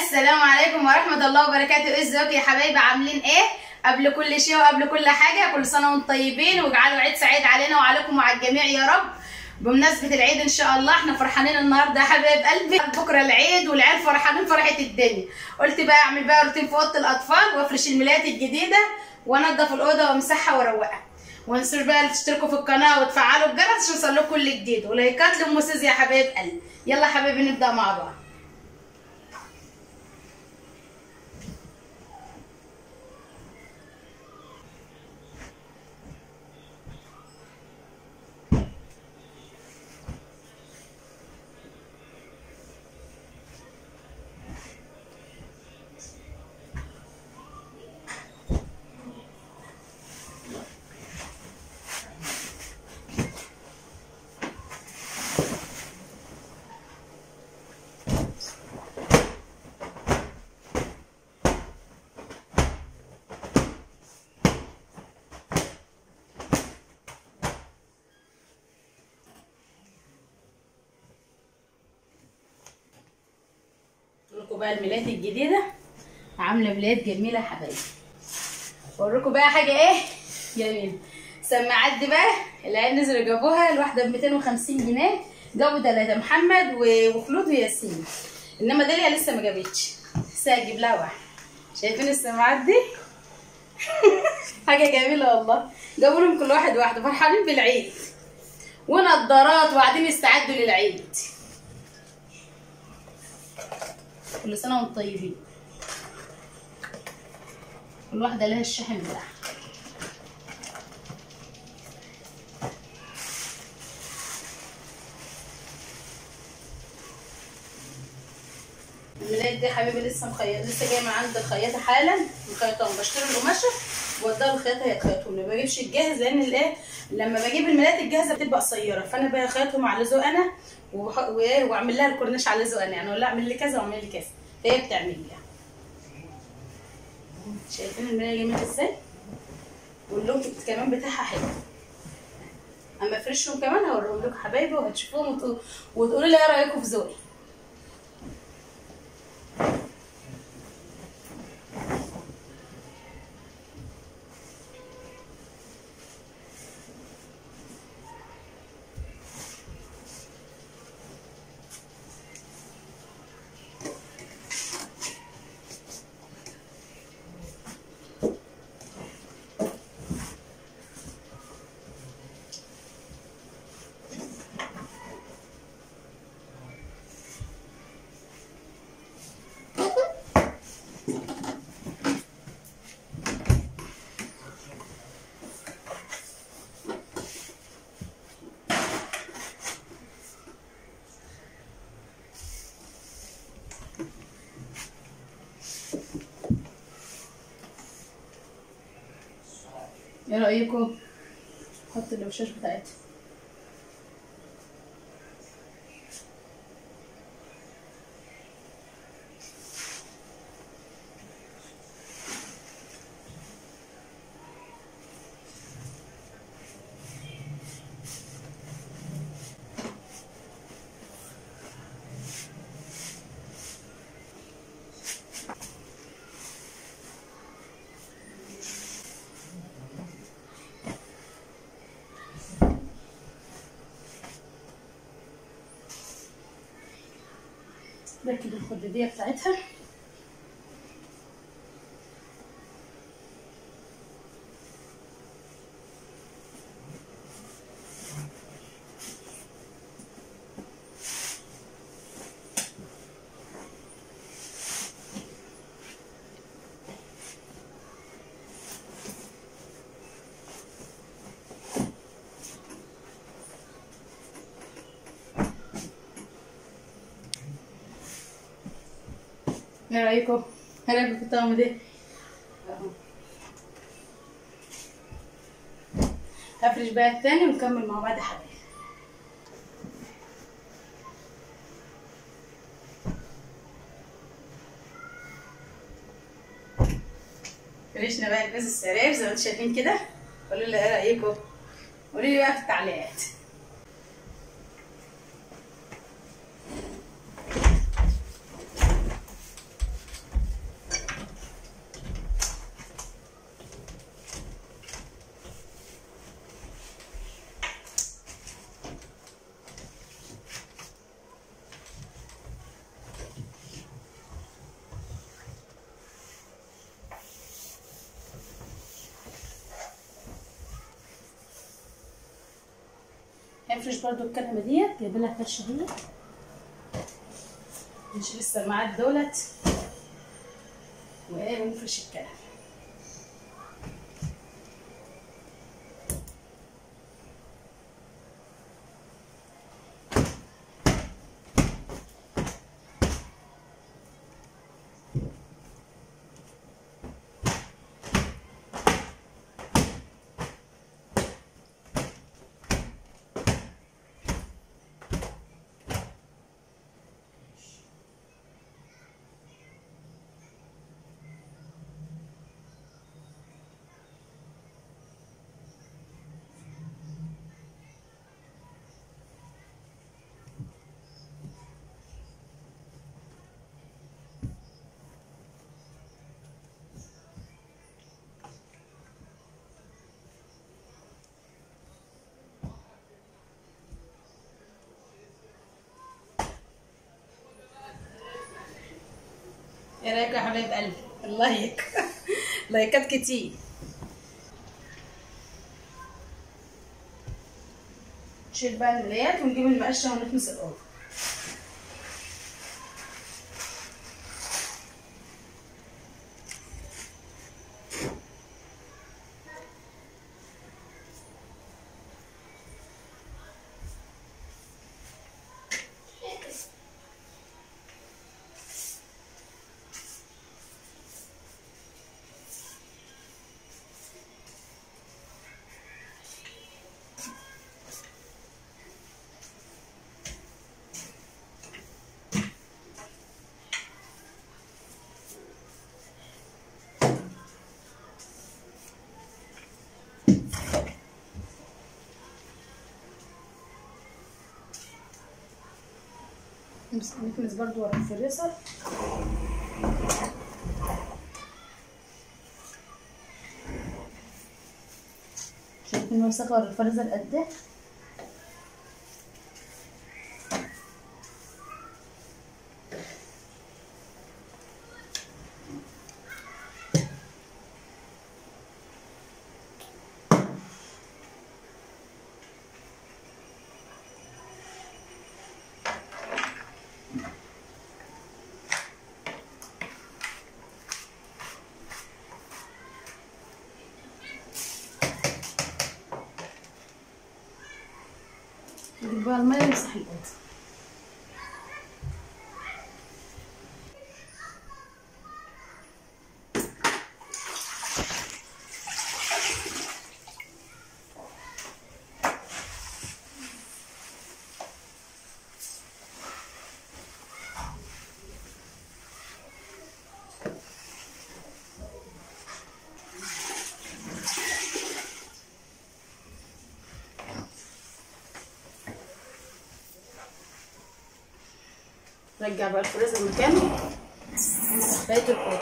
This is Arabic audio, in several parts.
السلام عليكم ورحمة الله وبركاته. ازيكم يا حبايبي؟ عاملين ايه؟ قبل كل شيء وقبل كل حاجة كل سنة وانتم طيبين، واجعلوا عيد سعيد علينا وعليكم وعلى الجميع يا رب. بمناسبة العيد ان شاء الله احنا فرحانين النهارده يا حبايب قلبي، بكرة العيد والعيال فرحانين فرحة الدنيا. قلت بقى اعمل بقى روتين في اوضة الاطفال وافرش الملايات الجديدة وانضف الاوضة وامسحها واروقها. وما تنسوش بقى تشتركوا في القناة وتفعلوا الجرس عشان يوصلكم كل جديد، ولايكات لام سوزي يا حبايب قلبي. يلا يا حبايبي نبدأ مع بعض. اوريكم بقى الملايات الجديده، عامله ملايات جميله يا حبايبي. اوريكم بقى حاجه ايه جميله. سماعات دي بقى العيال نزلوا جابوها الواحده ب 250 جنيه، جابوا 3 محمد وخلود وياسين، انما داليا لسه ما جابتش، لسه هجيب لها واحده. شايفين السماعات دي؟ حاجه جميله والله. جابوا لهم كل واحد واحده، فرحانين بالعيد ونضارات وقاعدين يستعدوا للعيد. كل سنه وانتم طيبين. كل واحده لها الشحن بتاعها. الملايات دي يا حبيبي لسه جايه من عند الخياطه حالا، مخيطاهم. بشتري القماشه واديها للخياطه هي تخيطهم لي، ما بجيبش الجاهز لان الايه لما بجيب الملايات الجاهزه بتبقى قصيره، فانا بخيطهم على ذوق انا واعمل لها الكورنيش على ذوق انا، يعني اقول لها اعمل لي كذا واعمل لي كذا، فهي بتعمل لي يعني. شايفين الملايه جميله ازاي؟ واللون كمان بتاعها حلو. اما افرشهم كمان هوريهم لكم حبايبي وهتشوفوهم وتقولوا لي ايه رايكم في ذوقي. ايه رايكم؟ حط الوشاش بتاعتها. ركب الخداديه بتاعتها. ايه رايكم؟ ايه رايكم في الطقم ده؟ اهو. هفرش بقى التاني ونكمل مع بعض يا حبايبي. فرشنا بقى الجزء السرير زي ما انتم شايفين كده. قولوا لي ايه رايكم؟ قولوا لي بقى في التعليقات. هنفرش برضو الكنبه ديت، جايبه لها فرشه هي. نشيل السماعات دولت ونفرش الكنبه. ايه رايك يا حبايب قلبي؟ اللايك لايكات كتير. نشيل بقى الملايات ونجيب المقشه ونكنس الاوضه. نكنس برضو ورا الفريزر. شايفين الوسخه ورا الفريزر قد ايه؟ نجيب بقى الميه ونمسح الاوضه. رجع بقى الفريزر مكانه. بقيت الاوضه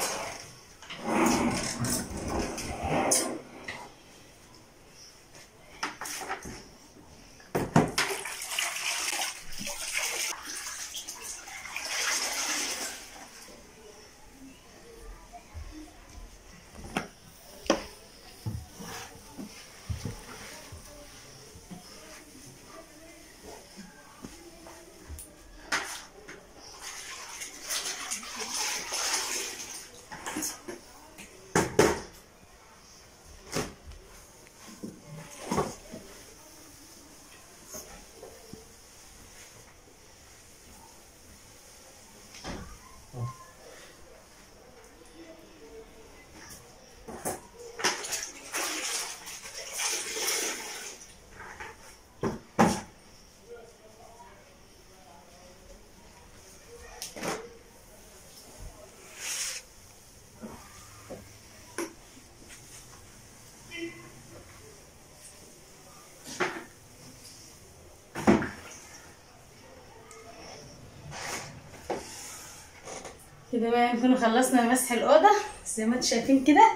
كده بقى. نكون خلصنا مسح الاوضه زي ما انتم شايفين كده.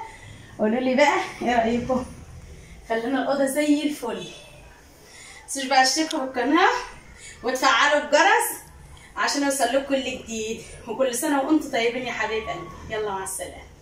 قولوا لي بقى ايه رايكم؟ خلينا الاوضه زي الفل. متنسوش بقى تشتركوا بالقناه وتفعلوا الجرس عشان يوصل لكم كل جديد. وكل سنه وانتم طيبين يا حبايب قلبي. يلا مع السلامه.